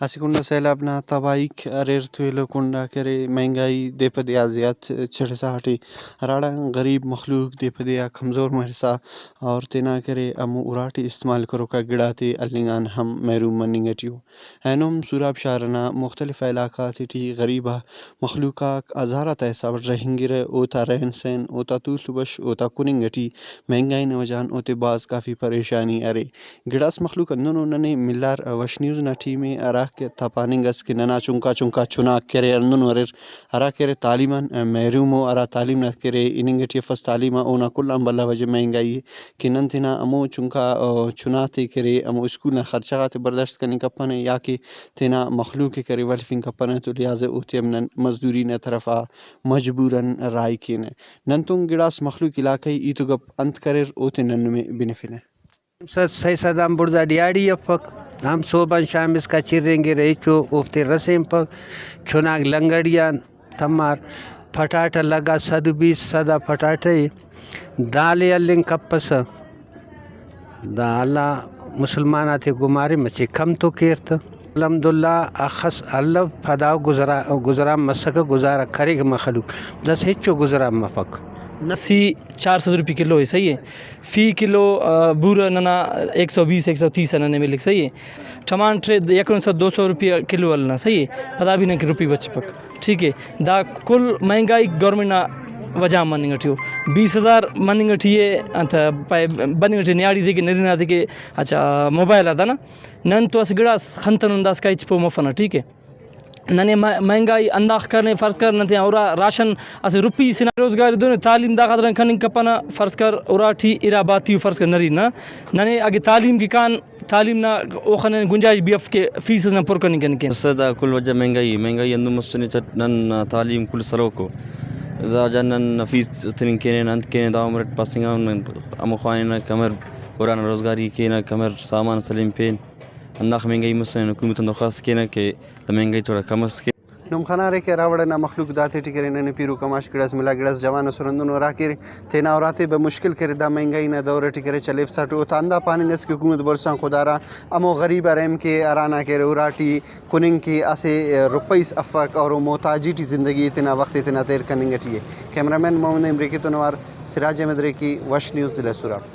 Asikunda selabna tabaik arertuelo kunda kere महंगाई दे पदे आजियात छड़सा हटी राड़ा गरीब मखलूक दे पदे या कमज़ोर महरसा और तेना करे अमु उराटी इस्तेमाल करो का गिड़ाते अलिंगान हम महरूम मनिंगटियो एनुम सुराब शारना मुख्तलिफ इलाका ती गरीबा मखलूका अज़ारा तैसा रहेंगे ओता रहन सहन ओता तूलबश ओता कुनिंगटी महंगाई न वजान ओते बाज काफ़ी परेशानी अरे गिड़ास मखलूक अंदनो नने मिल्लार वशनीर नटी में अरा के तपानिंगस के नना चुंका चुंका चुना करे अंदनो अरेर अरा करे तालीमन महरूमो अरा तालीम न करे इनिंगटी फस तालीमा ओना कुल्लाम बल्ला वजह महंगाई कि नंतिना अमो चुंका चुनाते करे अमो स्कूल न खर्चाते बर्दाश्त करने कपने या कि तेना मखलूक करे वल्फिंग कपने तो लिहाजे ओते मन मजदूरी न तरफा मजबूरन राय किने नंतुंग गिड़ास मखलूक इलाके ईतुगप अंत करेर ओते नन्नु में बिनफिने सही सदाम बुर्दा डियाड़ी अफक हम सोबन शाम इसका चिरेंगे रेचो उफ्ते रसेम पर चुनाग लंगड़िया तमार फटाटा लगा 120 सदा फटाटे दाले अलिंग कपस दाला मुसलमान थे गुमारे मचे कम तो केरत अलहमदुल्ला अखस अल्लाह फदाव गुजरा मसक गुजारा करेगा मखलूक दस हिचो गुजरा मफक नसी 400 रुपये किलो है, सही है। फ़ी किलो बूरा नना 120 130 नने मिले, सही है। टमाटर यकन 200 रुपये किलो वाला, सही है। पता भी नहीं कि रुपये बच पक, ठीक है। दा कुल महंगाई गवर्नमेंट ना वजह मनिंगटियो 20,000 मनिंगटिए अंत बनिंगटि न्याड़ी देके नरीना देके अच्छा मोबाइल आता ना नन तो असगड़ा खंतन अंदाज का इचपो मफना, ठीक है। नने महंगाई अंदाज करने फ़र्ज़ कर नते और राशन असे रुपी सिना रोज़गार दोने तालीम दा खतरन खनिंग कपना फ़र्ज़ कर और ठी इराबाती फ़र्ज़ कर नरी ना नने आगे तालीम की कान तालीम ना ओखने गुंजाइश बीएफ के फीस ना पुर करने के सदा कुल वजह महंगाई अंदु मसने चट नन तालीम कुल सरोको दा जनन फीस तिन केने नंत केने दा उमरट पासिंगा अमो खाने कमर पुराना रोज़गारी केना कमर सामान सलीम पेन अंदाख महंगाई मसने हुकूमत दरखास्त केना के महंगाई थोड़ा कम के नम खनारे के रावड़ ना मखलूक दाते टिकरे नने पीरू कमाश गिड़स मिला गिड़स जवान सुरंदन और आके तेना और आते बमुश्किल करे दा महंगाई ना दौर टिकरे चलेफ साटो तांदा पानिंगस की हुकूमत बरसा खुदारा अमो गरीब अरम के अराना के उराटी कुनिंग की असे रुपईस अफक और मोहताजी टी जिंदगी इतना वक्त इतना देर कनिंगटी है। कैमरामैन मोहम्मद इमरी की तो नवार सिराज अहमद रे की वश न्यूज़ जिला सुरा।